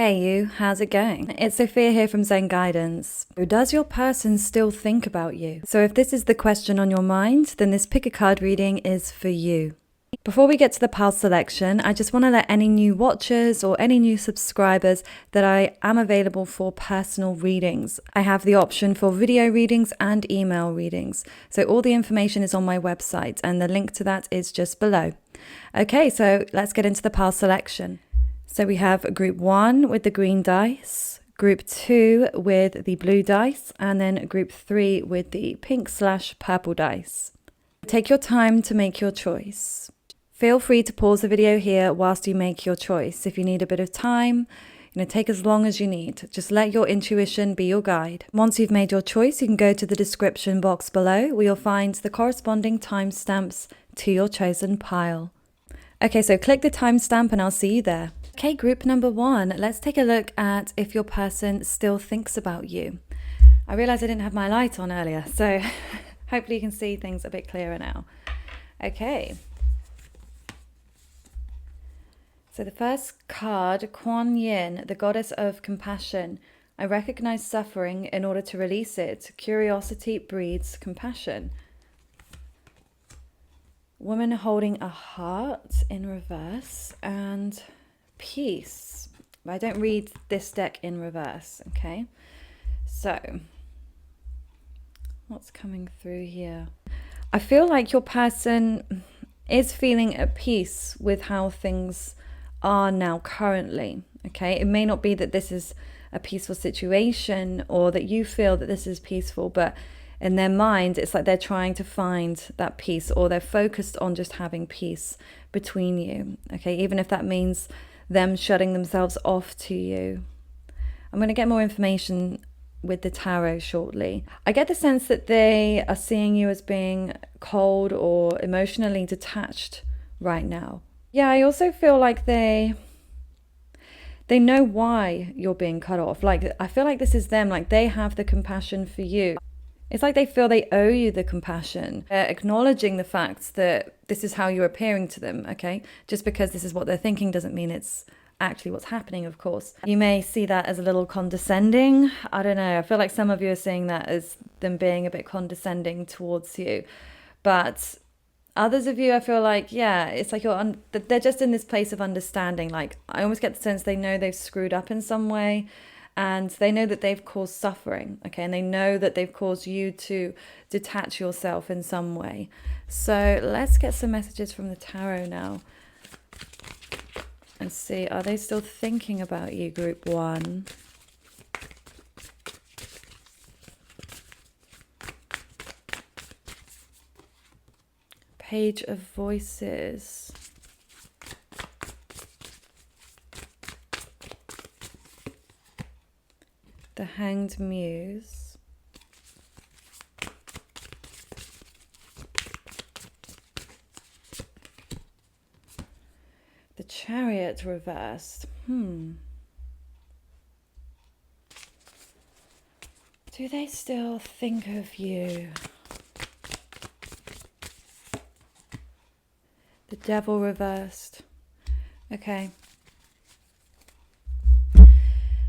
Hey you, how's it going? It's Sophia here from Zen Guidance. Does your person still think about you? So if this is the question on your mind, then this pick a card reading is for you. Before we get to the pile selection, I just want to let any new watchers or any new subscribers that I am available for personal readings. I have the option for video readings and email readings. So all the information is on my website and the link to that is just below. Okay, so let's get into the pile selection. So we have group 1 with the green dice, group 2 with the blue dice, and then group 3 with the pink/purple dice. Take your time to make your choice. Feel free to pause the video here whilst you make your choice. If you need a bit of time, take as long as you need. Just let your intuition be your guide. Once you've made your choice, you can go to the description box below where you'll find the corresponding timestamps to your chosen pile. Okay, so click the timestamp and I'll see you there. Okay, group number 1, let's take a look at if your person still thinks about you. I realized I didn't have my light on earlier, so hopefully you can see things a bit clearer now. Okay. So the first card, Kuan Yin, the goddess of compassion. I recognize suffering in order to release it. Curiosity breeds compassion. Woman holding a heart in reverse and peace. I don't read this deck in reverse, okay? So, what's coming through here? I feel like your person is feeling at peace with how things are now currently, okay? It may not be that this is a peaceful situation or that you feel that this is peaceful, but in their mind, it's like they're trying to find that peace, or they're focused on just having peace between you, okay? Even if that means them shutting themselves off to you. I'm going to get more information with the tarot shortly. I get the sense that they are seeing you as being cold or emotionally detached right now. Yeah, I also feel like they know why you're being cut off. Like, I feel like this is them, like they have the compassion for you. It's like they feel they owe you the compassion. They're acknowledging the fact that this is how you're appearing to them, okay? Just because this is what they're thinking doesn't mean it's actually what's happening, of course. You may see that as a little condescending. I don't know. I feel like some of you are seeing that as them being a bit condescending towards you. But others of you, I feel like, yeah, it's like they're just in this place of understanding. Like, I almost get the sense they know they've screwed up in some way. And they know that they've caused suffering, okay? And they know that they've caused you to detach yourself in some way. So let's get some messages from the tarot now. And see, are they still thinking about you, group 1? Page of Voices. The Hanged Muse. The Chariot reversed. Do they still think of you? The Devil reversed. Okay.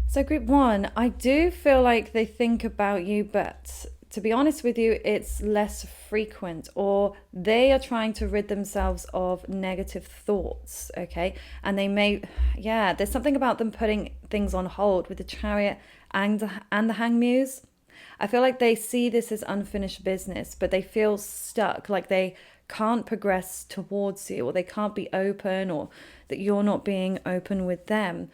So group 1, I do feel like they think about you, but to be honest with you, it's less frequent, or they are trying to rid themselves of negative thoughts, okay? And they may, yeah, there's something about them putting things on hold with the Chariot and the Hanged Muse. I feel like they see this as unfinished business, but they feel stuck, like they can't progress towards you, or they can't be open, or that you're not being open with them.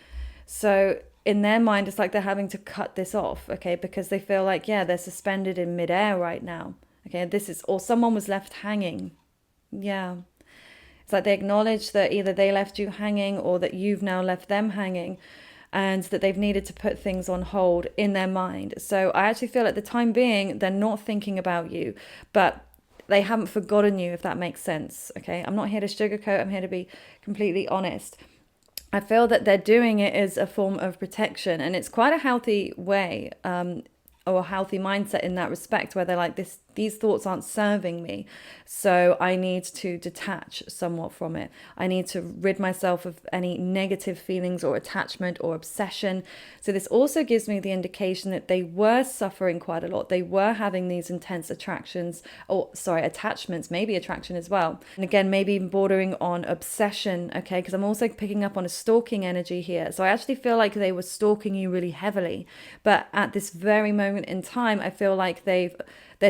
So in their mind, it's like they're having to cut this off, okay? Because they feel like, yeah, they're suspended in midair right now, okay? Or someone was left hanging. Yeah. It's like they acknowledge that either they left you hanging or that you've now left them hanging, and that they've needed to put things on hold in their mind. So I actually feel at the time being, they're not thinking about you, but they haven't forgotten you, if that makes sense, okay? I'm not here to sugarcoat. I'm here to be completely honest. I feel that they're doing it as a form of protection, and it's quite a healthy way or a healthy mindset in that respect, where they're like, these thoughts aren't serving me, so I need to detach somewhat from it. I need to rid myself of any negative feelings or attachment or obsession. So this also gives me the indication that they were suffering quite a lot. They were having these intense attachments, maybe attraction as well. And again, maybe even bordering on obsession, okay? Because I'm also picking up on a stalking energy here. So I actually feel like they were stalking you really heavily. But at this very moment in time, I feel like they're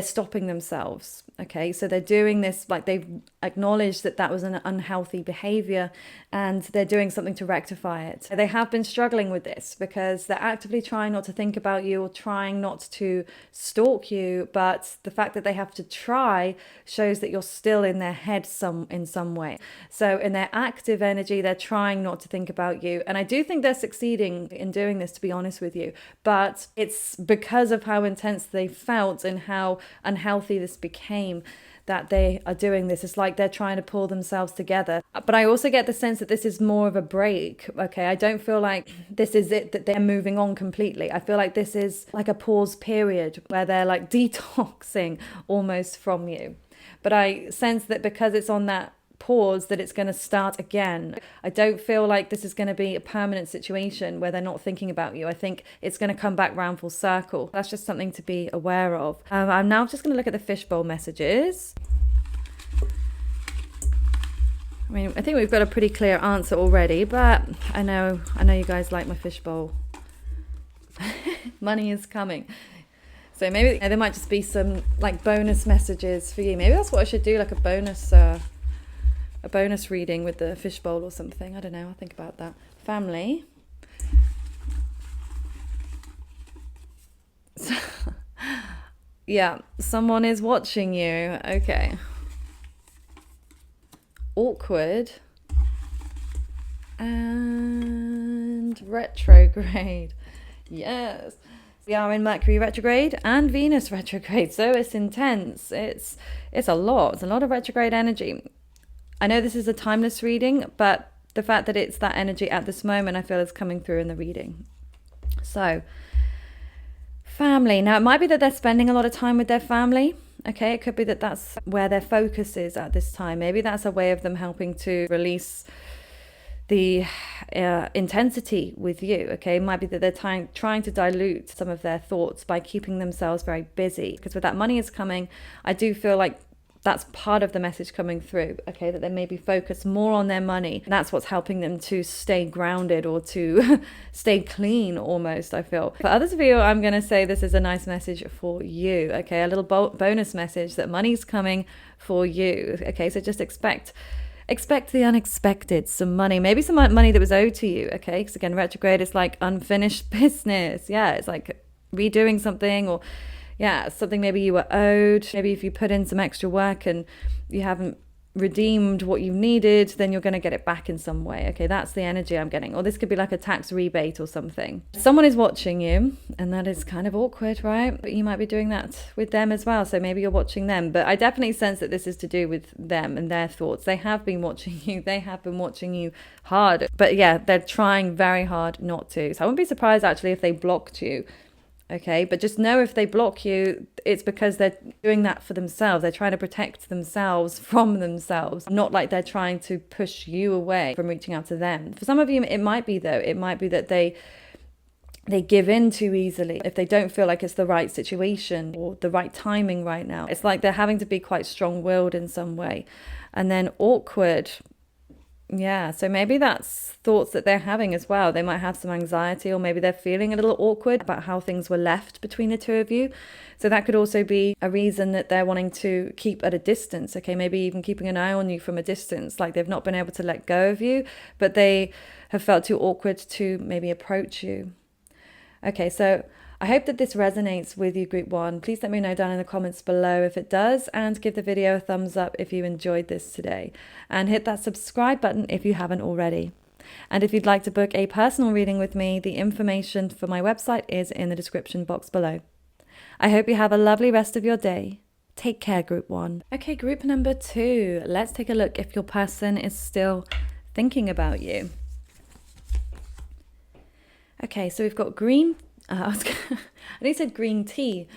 stopping themselves, okay? So they're doing this, like they've acknowledged that that was an unhealthy behavior and they're doing something to rectify it. They have been struggling with this because they're actively trying not to think about you or trying not to stalk you, but the fact that they have to try shows that you're still in their head in some way. So in their active energy, they're trying not to think about you. And I do think they're succeeding in doing this, to be honest with you, but it's because of how intense they felt and how unhealthy this became that they are doing this. It's like they're trying to pull themselves together. But I also get the sense that this is more of a break, okay? I don't feel like this is it, that they're moving on completely. I feel like this is like a pause period where they're like detoxing almost from you. But I sense that because it's on that pause, that it's going to start again. I don't feel like this is going to be a permanent situation where they're not thinking about you. I think it's going to come back round full circle. That's just something to be aware of. I'm now just going to look at the fishbowl messages. I mean, I think we've got a pretty clear answer already, but I know you guys like my fishbowl. Money is coming. So maybe there might just be some like bonus messages for you. Maybe that's what I should do, like a bonus reading with the fishbowl or something. I don't know. I'll think about that. Family. Yeah, someone is watching you. Okay. Awkward. And retrograde. Yes. We are in Mercury retrograde and Venus retrograde. So it's intense. It's a lot. It's a lot of retrograde energy. I know this is a timeless reading, but the fact that it's that energy at this moment, I feel is coming through in the reading. So, family. Now, it might be that they're spending a lot of time with their family. Okay, it could be that that's where their focus is at this time. Maybe that's a way of them helping to release the intensity with you. Okay, it might be that they're trying to dilute some of their thoughts by keeping themselves very busy. Because with that money is coming, I do feel like that's part of the message coming through, okay, that they maybe focus more on their money. And that's what's helping them to stay grounded or to stay clean almost, I feel. For others of you, I'm going to say this is a nice message for you, okay, a little bonus message that money's coming for you, okay, so just expect the unexpected, some money, maybe some money that was owed to you, okay, because again, retrograde is like unfinished business, yeah, it's like redoing something or yeah, something maybe you were owed. Maybe if you put in some extra work and you haven't redeemed what you needed, then you're going to get it back in some way. Okay, that's the energy I'm getting. Or this could be like a tax rebate or something. Someone is watching you, and that is kind of awkward, right? But you might be doing that with them as well. So maybe you're watching them. But I definitely sense that this is to do with them and their thoughts. They have been watching you. They have been watching you hard. But yeah, they're trying very hard not to. So I wouldn't be surprised actually if they blocked you. Okay, but just know if they block you, it's because they're doing that for themselves. They're trying to protect themselves from themselves, not like they're trying to push you away from reaching out to them. For some of you, it might be though. It might be that they give in too easily if they don't feel like it's the right situation or the right timing right now. It's like they're having to be quite strong-willed in some way. And then awkward. Yeah, so maybe that's thoughts that they're having as well. They might have some anxiety, or maybe they're feeling a little awkward about how things were left between the two of you. So that could also be a reason that they're wanting to keep at a distance. Okay, maybe even keeping an eye on you from a distance, like they've not been able to let go of you, but they have felt too awkward to maybe approach you. Okay, so I hope that this resonates with you, Group 1. Please let me know down in the comments below if it does, and give the video a thumbs up if you enjoyed this today. And hit that subscribe button if you haven't already. And if you'd like to book a personal reading with me, the information for my website is in the description box below. I hope you have a lovely rest of your day. Take care, Group 1. Okay, Group number 2. Let's take a look if your person is still thinking about you. Okay, so we've got green And he said green tea.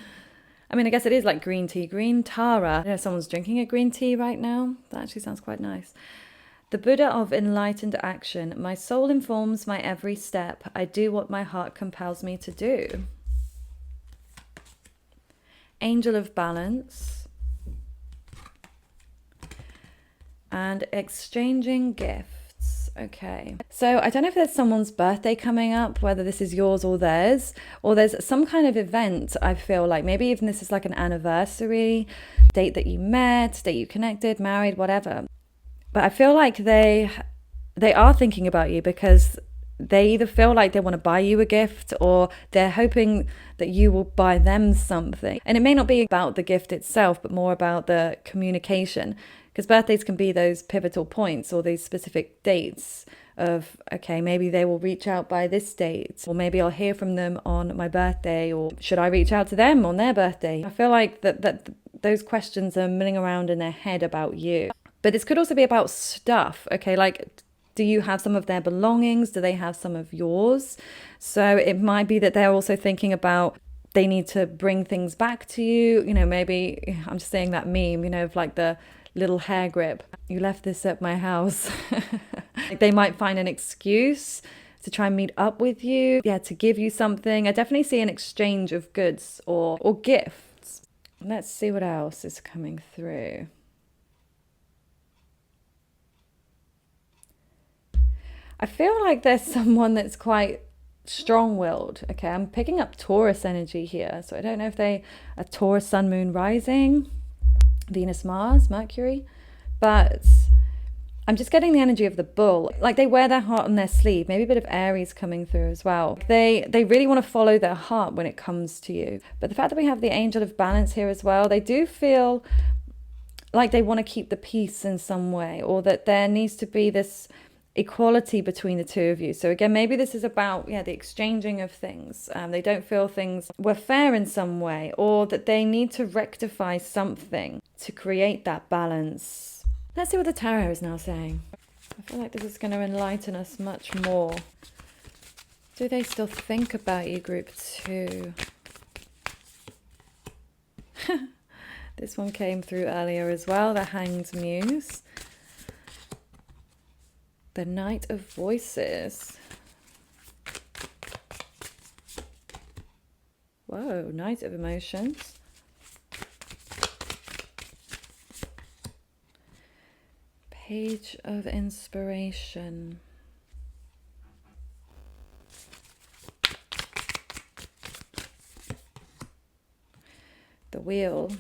I mean, I guess it is like green tea, green Tara. You know, someone's drinking a green tea right now. That actually sounds quite nice. The Buddha of enlightened action. My soul informs my every step. I do what my heart compels me to do. Angel of balance. And exchanging gifts. Okay. So I don't know if there's someone's birthday coming up, whether this is yours or there's some kind of event. I feel like maybe even this is like an anniversary, date that you met, date you connected, married, whatever. But I feel like they are thinking about you because they either feel like they want to buy you a gift or they're hoping that you will buy them something. And it may not be about the gift itself, but more about the communication. Because birthdays can be those pivotal points or these specific dates of, okay, maybe they will reach out by this date, or maybe I'll hear from them on my birthday, or should I reach out to them on their birthday? I feel like that those questions are milling around in their head about you. But this could also be about stuff, okay, like, do you have some of their belongings? Do they have some of yours? So it might be that they're also thinking about they need to bring things back to you. You know, maybe, I'm just saying that meme, you know, of like the little hair grip. You left this at my house. They might find an excuse to try and meet up with you. Yeah, to give you something. I definitely see an exchange of goods or gifts. Let's see what else is coming through. I feel like there's someone that's quite strong-willed. Okay, I'm picking up Taurus energy here. So I don't know if they are Taurus, Sun, Moon, Rising, Venus, Mars, Mercury. But I'm just getting the energy of the bull. Like they wear their heart on their sleeve. Maybe a bit of Aries coming through as well. They really want to follow their heart when it comes to you. But the fact that we have the Angel of Balance here as well, they do feel like they want to keep the peace in some way, or that there needs to be this equality between the two of you. So again, maybe this is about the exchanging of things. They don't feel things were fair in some way, or that they need to rectify something to create that balance. Let's see what the tarot is now saying. I feel like this is going to enlighten us much more. Do they still think about you, group 2? This one came through earlier as well, the Hanged Muse. The Knight of Voices. Whoa, Knight of Emotions. Page of Inspiration. The Wheel.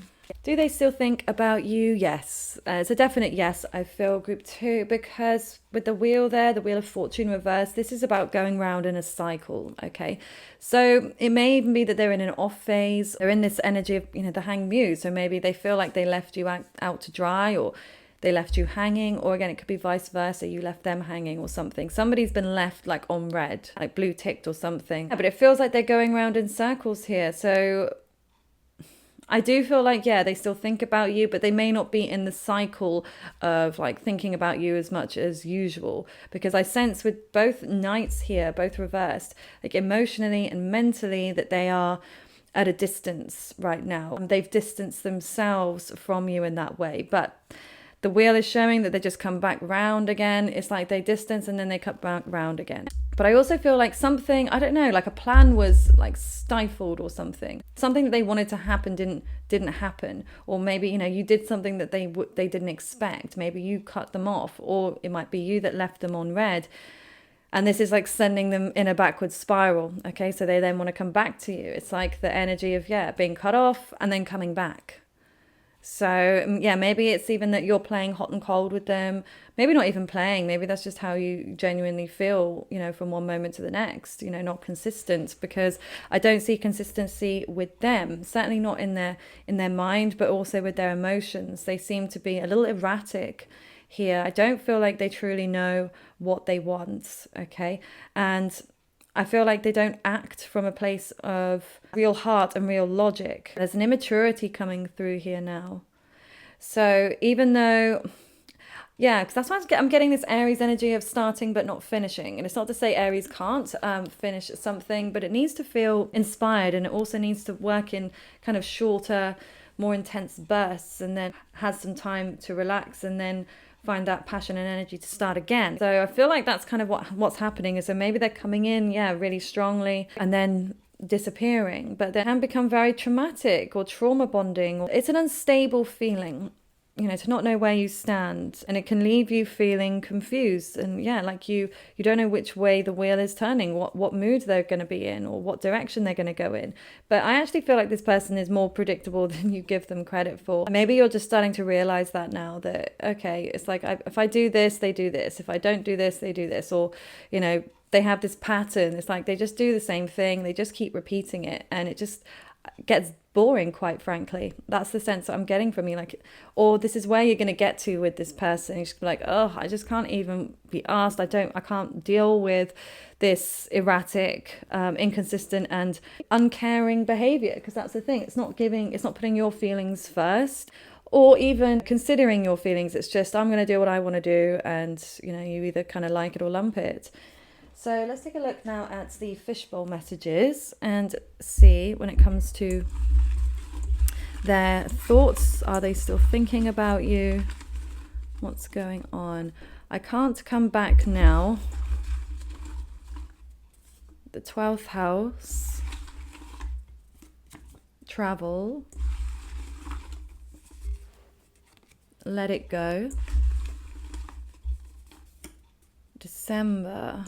Do they still think about you? Yes. It's a definite yes, I feel, group 2, because with the wheel there, the Wheel of Fortune reversed, this is about going round in a cycle, okay? So it may even be that they're in an off phase. They're in this energy of, the Hanged Muse. So maybe they feel like they left you out to dry, or they left you hanging, or again, it could be vice versa. You left them hanging or something. Somebody's been left like on red, like blue ticked or something. Yeah, but it feels like they're going round in circles here. So I do feel like, they still think about you, but they may not be in the cycle of like thinking about you as much as usual. Because I sense with both knights here, both reversed, like emotionally and mentally, that they are at a distance right now. They've distanced themselves from you in that way. But the wheel is showing that they just come back round again. It's like they distance and then they come back round again. But I also feel like something, I don't know, like a plan was like stifled or something. Something that they wanted to happen didn't happen. Or maybe, you did something that they didn't expect. Maybe you cut them off, or it might be you that left them on red. And this is like sending them in a backward spiral. Okay, so they then want to come back to you. It's like the energy of, being cut off and then coming back. So maybe it's even that you're playing hot and cold with them. Maybe not even playing. Maybe that's just how you genuinely feel, from one moment to the next, not consistent, because I don't see consistency with them. Certainly not in their mind, but also with their emotions. They seem to be a little erratic here. I don't feel like they truly know what they want. Okay. And I feel like they don't act from a place of real heart and real logic. There's an immaturity coming through here now. So even though Yeah, because that's why I'm getting this Aries energy of starting but not finishing. And it's not to say Aries can't finish something, but it needs to feel inspired, and it also needs to work in kind of shorter, more intense bursts, and then has some time to relax, and then find that passion and energy to start again. So I feel like that's kind of what's happening. Is so maybe they're coming in, yeah, really strongly, and then disappearing, but they can become very traumatic or trauma bonding. It's an unstable feeling, you know, to not know where you stand, and it can leave you feeling confused, and yeah, like you don't know which way the wheel is turning, what mood they're going to be in, or what direction they're going to go in. But I actually feel like this person is more predictable than you give them credit for. Maybe you're just starting to realize that now, that okay, it's like if I do this, they do this, if I don't do this, they do this, or you know, they have this pattern. It's like they just do the same thing, they just keep repeating it, and it just gets boring, quite frankly. That's the sense that I'm getting from you. Like, or this is where you're going to get to with this person. You're just like, oh, I just can't even be asked. I can't deal with this erratic, inconsistent and uncaring behavior, because that's the thing. It's not putting your feelings first, or even considering your feelings. It's just, I'm going to do what I want to do, and you know, you either kind of like it or lump it. So let's take a look now at the fishbowl messages and see, when it comes to their thoughts, are they still thinking about you? What's going on? I can't come back now. The 12th house. Travel. Let it go. December.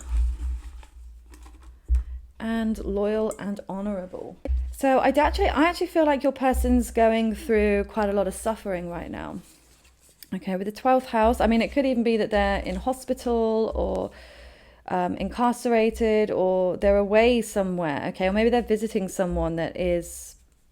And loyal and honorable. So I actually feel like your person's going through quite a lot of suffering right now. Okay, with the 12th house, I mean, it could even be that they're in hospital, or incarcerated, or they're away somewhere, okay? Or maybe they're visiting someone that is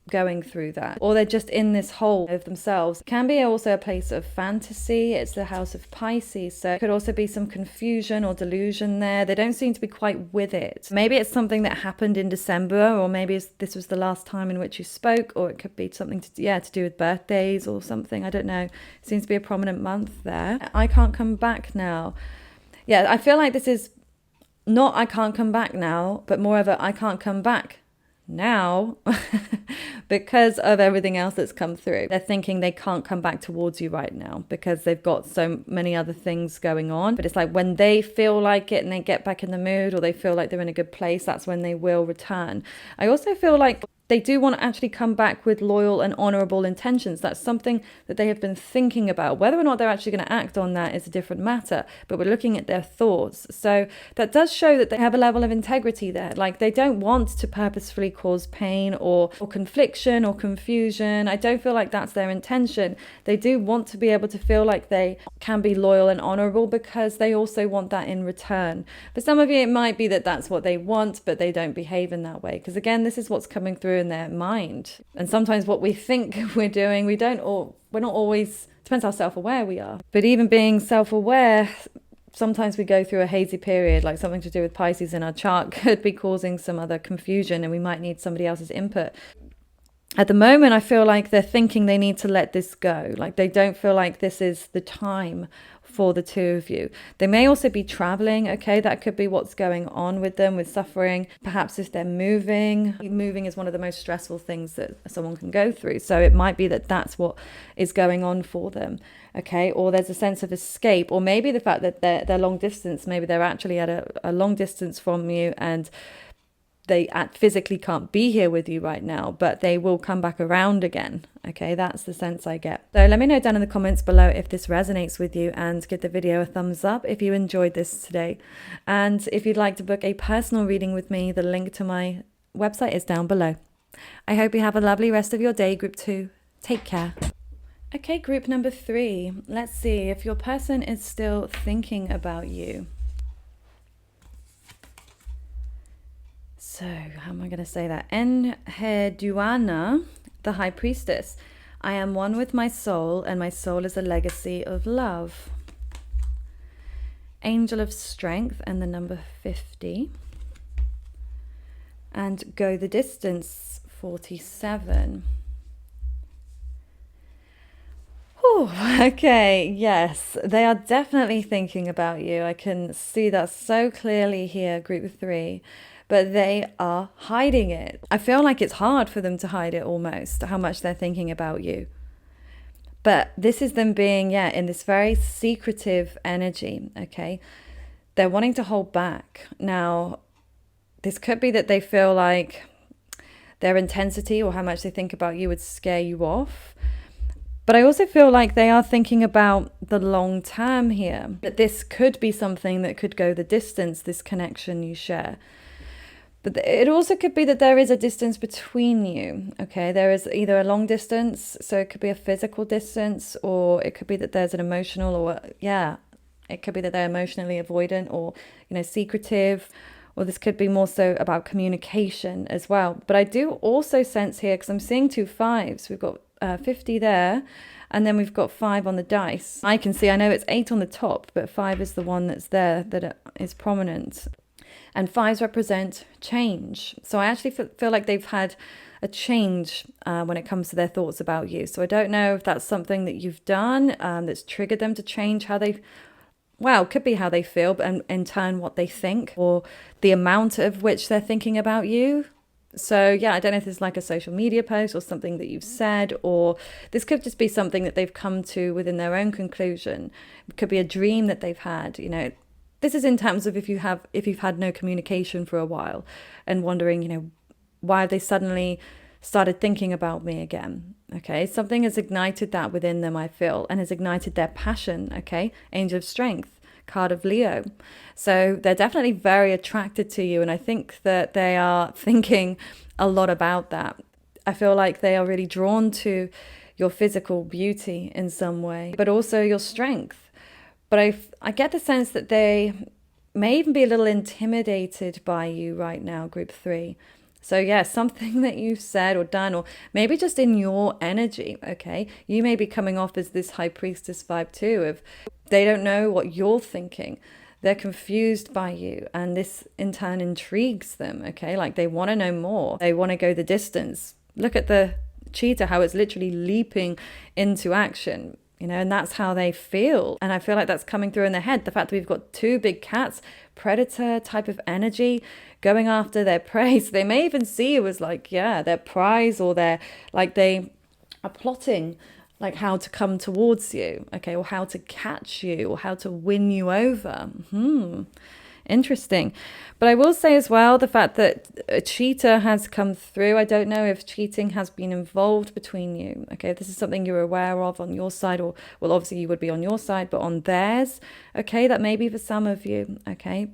going through that, or they're just in this hole of themselves. It can be also a place of fantasy. It's the house of Pisces, so it could also be some confusion or delusion there. They don't seem to be quite with it. Maybe it's something that happened in December, or maybe this was the last time in which you spoke, or it could be something to do with birthdays or something. I don't know. It seems to be a prominent month there. I can't come back now. Yeah, I feel like this is not I can't come back now, but more of a I can't come back now because of everything else that's come through. They're thinking they can't come back towards you right now because they've got so many other things going on. But it's like when they feel like it and they get back in the mood, or they feel like they're in a good place, that's when they will return. I also feel like they do want to actually come back with loyal and honorable intentions. That's something that they have been thinking about. Whether or not they're actually going to act on that is a different matter, but we're looking at their thoughts. So that does show that they have a level of integrity there. Like, they don't want to purposefully cause pain or confliction or confusion. I don't feel like that's their intention. They do want to be able to feel like they can be loyal and honorable, because they also want that in return. For some of you, it might be that that's what they want, but they don't behave in that way. Because again, this is what's coming through in their mind. And sometimes what we think we're doing, we're not always, depends how self-aware we are. But even being self-aware, sometimes we go through a hazy period, like something to do with Pisces in our chart could be causing some other confusion, and we might need somebody else's input. At the moment, I feel like they're thinking they need to let this go. Like, they don't feel like this is the time for the two of you. They may also be traveling, okay? That could be what's going on with them, with suffering. Perhaps if they're moving is one of the most stressful things that someone can go through. So it might be that that's what is going on for them, okay? Or there's a sense of escape, or maybe the fact that they're long distance. Maybe they're actually at a long distance from you, and they physically can't be here with you right now, but they will come back around again. Okay, that's the sense I get. So let me know down in the comments below if this resonates with you, and give the video a thumbs up if you enjoyed this today. And if you'd like to book a personal reading with me, the link to my website is down below. I hope you have a lovely rest of your day, group 2. Take care. Okay, group number 3. Let's see if your person is still thinking about you. So, how am I going to say that? Enheduanna, the High Priestess. I am one with my soul, and my soul is a legacy of love. Angel of Strength, and the number 50. And Go the Distance, 47. Oh, okay. Yes, they are definitely thinking about you. I can see that so clearly here, group three, but they are hiding it. I feel like it's hard for them to hide it almost, how much they're thinking about you. But this is them being, yeah, in this very secretive energy, okay? They're wanting to hold back. Now, this could be that they feel like their intensity or how much they think about you would scare you off. But I also feel like they are thinking about the long term here, that this could be something that could go the distance, this connection you share. But it also could be that there is a distance between you, okay? There is either a long distance, so it could be a physical distance, or it could be that there's an emotional, or yeah, it could be that they're emotionally avoidant or, secretive, or this could be more so about communication as well. But I do also sense here, because I'm seeing 2 5s, we've got 50 there, and then we've got 5 on the dice. I can see, I know it's 8 on the top, but 5 is the one that's there that is prominent. And 5s represent change. So I actually feel like they've had a change when it comes to their thoughts about you. So I don't know if that's something that you've done that's triggered them to change how they, well, it could be how they feel, but in turn what they think, or the amount of which they're thinking about you. So yeah, I don't know if it's like a social media post or something that you've said, or this could just be something that they've come to within their own conclusion. It could be a dream that they've had, This is in terms of if you've had no communication for a while and wondering, why have they suddenly started thinking about me again? Okay, something has ignited that within them, I feel, and has ignited their passion. Okay, Angel of Strength, card of Leo. So they're definitely very attracted to you, and I think that they are thinking a lot about that. I feel like they are really drawn to your physical beauty in some way, but also your strength. But I get the sense that they may even be a little intimidated by you right now, group 3. So yeah, something that you've said or done, or maybe just in your energy, okay? You may be coming off as this high priestess vibe too, of they don't know what you're thinking. They're confused by you, and this in turn intrigues them, okay? Like they want to know more. They want to go the distance. Look at the cheetah, how it's literally leaping into action. And that's how they feel. And I feel like that's coming through in their head. The fact that we've got 2 big cats, predator type of energy, going after their prey. So they may even see you as like, yeah, their prize, or they are plotting like how to come towards you, okay, or how to catch you, or how to win you over. Interesting. But I will say as well, the fact that a cheater has come through, I don't know if cheating has been involved between you. Okay, if this is something you're aware of on your side, or, well, obviously you would be on your side, but on theirs, okay, that may be for some of you, okay.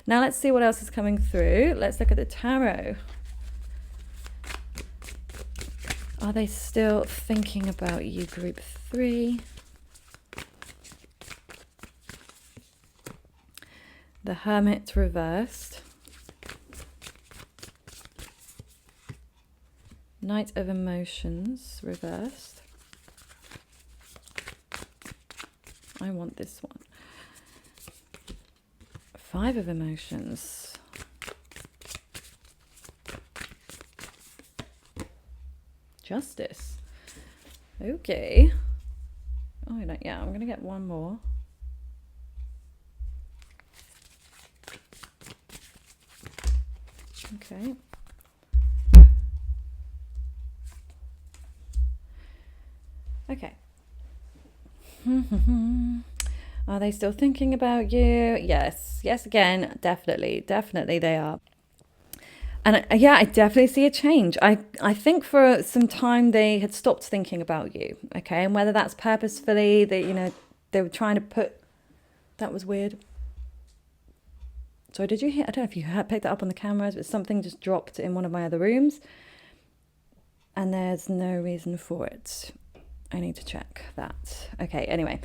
Now let's see what else is coming through. Let's look at the tarot. Are they still thinking about you, group 3? The Hermit reversed. Knight of Emotions reversed. I want this one. 5 of Emotions. Justice. Okay. Oh, yeah, I'm going to get one more. Okay. Okay. Are they still thinking about you? Yes. Yes, again, definitely they are. And yeah, I definitely see a change. I think for some time they had stopped thinking about you, okay? And whether that's purposefully, they were trying to put... That was weird. So did you hear? I don't know if you picked that up on the cameras, but something just dropped in one of my other rooms. And there's no reason for it. I need to check that. Okay, anyway.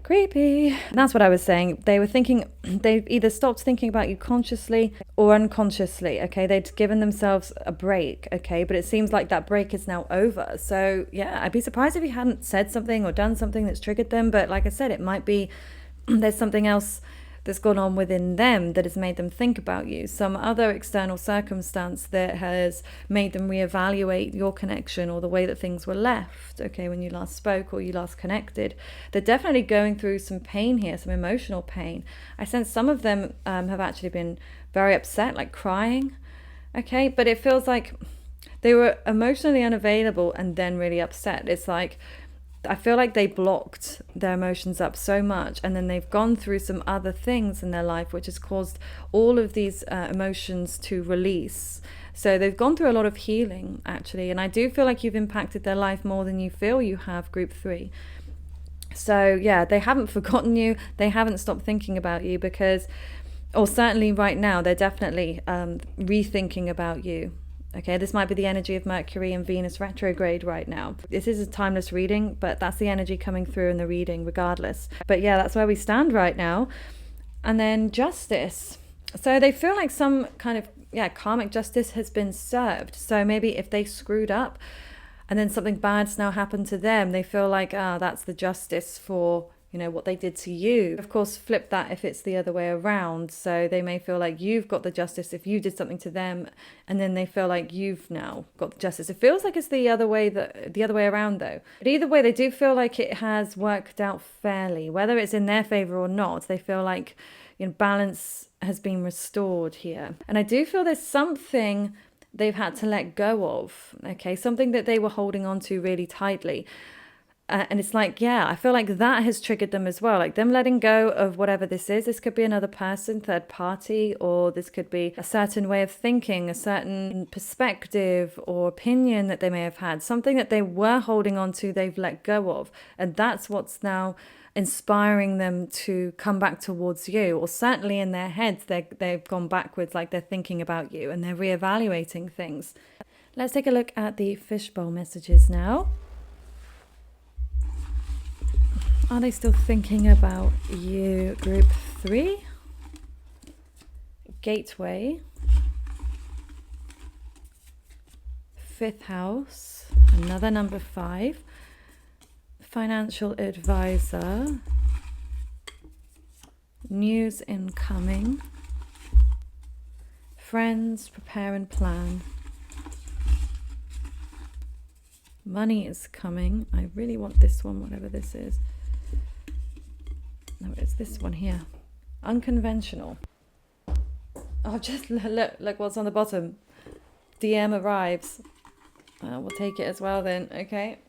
Creepy. And that's what I was saying. They were thinking, they've either stopped thinking about you consciously or unconsciously, okay? They'd given themselves a break, okay? But it seems like that break is now over. So yeah, I'd be surprised if you hadn't said something or done something that's triggered them. But like I said, it might be there's something else that's gone on within them that has made them think about you, some other external circumstance that has made them reevaluate your connection or the way that things were left, okay, when you last spoke or you last connected. They're definitely going through some pain here, some emotional pain. I sense some of them have actually been very upset, like crying, okay, but it feels like they were emotionally unavailable and then really upset. It's like, I feel like they blocked their emotions up so much, and then they've gone through some other things in their life which has caused all of these emotions to release. So they've gone through a lot of healing, actually, and I do feel like you've impacted their life more than you feel you have, group 3. So yeah, they haven't forgotten you, they haven't stopped thinking about you, because, or certainly right now, they're definitely rethinking about you. Okay, this might be the energy of Mercury and Venus retrograde right now. This is a timeless reading, but that's the energy coming through in the reading regardless. But yeah, that's where we stand right now. And then justice. So they feel like some kind of, karmic justice has been served. So maybe if they screwed up and then something bad's now happened to them, they feel like, that's the justice for what they did to you. Of course, flip that if it's the other way around. So they may feel like you've got the justice if you did something to them, and then they feel like you've now got the justice. It feels like it's the other way around though. But either way, they do feel like it has worked out fairly, whether it's in their favor or not. They feel like balance has been restored here. And I do feel there's something they've had to let go of, okay? Something that they were holding on to really tightly. And it's like, I feel like that has triggered them as well. Like them letting go of whatever this is. This could be another person, third party, or this could be a certain way of thinking, a certain perspective or opinion that they may have had. Something that they were holding on to, they've let go of. And that's what's now inspiring them to come back towards you. Or certainly in their heads, they've gone backwards, like they're thinking about you and they're reevaluating things. Let's take a look at the fishbowl messages now. Are they still thinking about you, group 3? Gateway. 5th house. Another number 5. Financial advisor. News incoming. Friends, prepare and plan. Money is coming. I really want this one, whatever this is. No, it's this one here. Unconventional. Oh, just look what's on the bottom. DM arrives. We'll take it as well then, okay?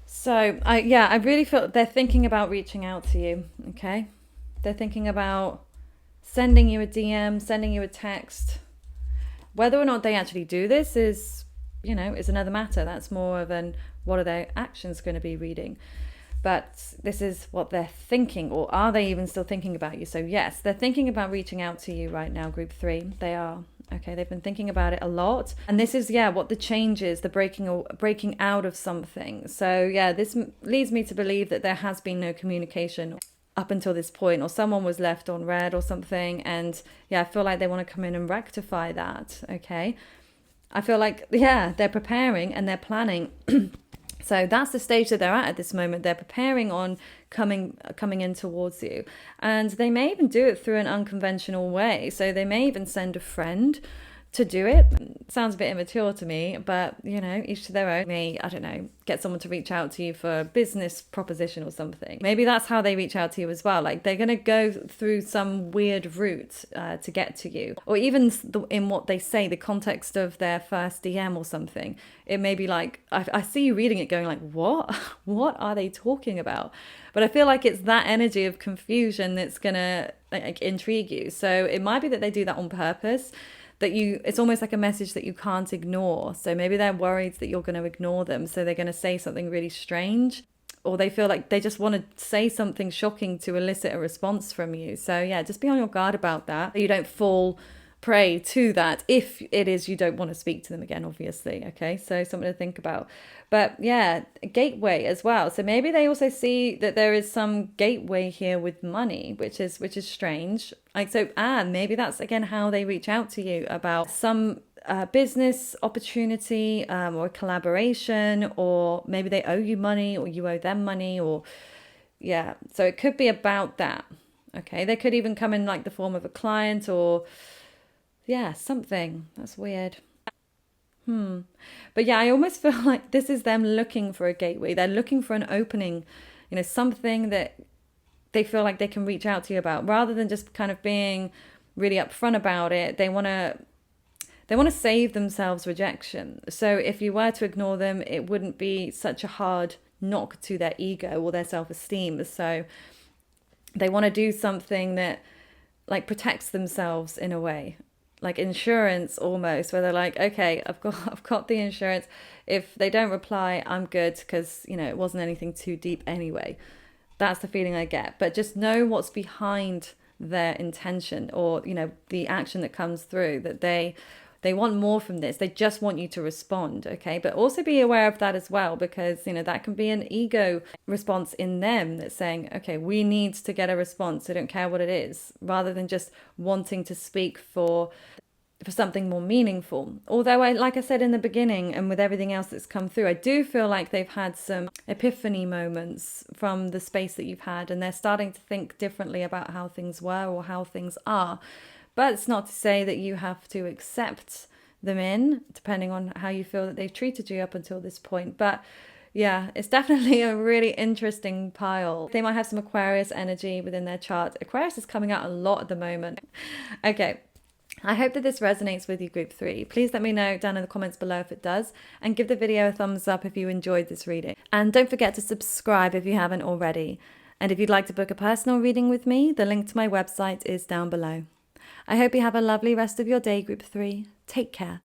So, I really feel they're thinking about reaching out to you, okay? They're thinking about sending you a DM, sending you a text. Whether or not they actually do this is another matter. That's more of an what are their actions going to be reading. But this is what they're thinking, or are they even still thinking about you? So yes, they're thinking about reaching out to you right now, group 3. They are. Okay, they've been thinking about it a lot. And this is, what the change is, the breaking out of something. So this leads me to believe that there has been no communication up until this point, or someone was left on red or something. And I feel like they want to come in and rectify that, okay? I feel like, they're preparing and they're planning. So that's the stage that they're at this moment. They're preparing on coming in towards you. And they may even do it through an unconventional way. So they may even send a friend to do it. Sounds a bit immature to me, but each to their own. May, I don't know, get someone to reach out to you for a business proposition or something. Maybe that's how they reach out to you as well. Like they're going to go through some weird route to get to you, or even in what they say, the context of their first DM or something. It may be like, I see you reading it going like, what are they talking about? But I feel like it's that energy of confusion that's going to intrigue you. So it might be that they do that on purpose. It's almost like a message that you can't ignore. So maybe they're worried that you're going to ignore them. So they're going to say something really strange, or they feel like they just want to say something shocking to elicit a response from you. So just be on your guard about that. You don't fall prey to that if it is you don't want to speak to them again, obviously. Okay, so something to think about. But gateway as well. So maybe they also see that there is some gateway here with money, which is strange. Maybe that's again how they reach out to you about some business opportunity or collaboration, or maybe they owe you money or you owe them money, or so it could be about that. Okay, they could even come in like the form of a client or, yeah, something. That's weird. But yeah, I almost feel like this is them looking for a gateway. They're looking for an opening, something that they feel like they can reach out to you about rather than just kind of being really upfront about it. They want to save themselves rejection. So if you were to ignore them, it wouldn't be such a hard knock to their ego or their self-esteem. So they want to do something that like protects themselves in a way, like insurance almost, where they're like, okay, I've got the insurance. If they don't reply, I'm good because it wasn't anything too deep anyway. That's the feeling I get. But just know what's behind their intention, or the action that comes through, that they want more from this. They just want you to respond, okay? But also be aware of that as well, because that can be an ego response in them that's saying, okay, we need to get a response. I don't care what it is, rather than just wanting to speak for something more meaningful. Although like I said in the beginning, and with everything else that's come through, I do feel like they've had some epiphany moments from the space that you've had, and they're starting to think differently about how things were or how things are. But it's not to say that you have to accept them in, depending on how you feel that they've treated you up until this point. But yeah, it's definitely a really interesting pile. They might have some Aquarius energy within their chart. Aquarius is coming out a lot at the moment. Okay, I hope that this resonates with you, Group 3. Please let me know down in the comments below if it does, and give the video a thumbs up if you enjoyed this reading. And don't forget to subscribe if you haven't already. And if you'd like to book a personal reading with me, the link to my website is down below. I hope you have a lovely rest of your day, Group 3. Take care.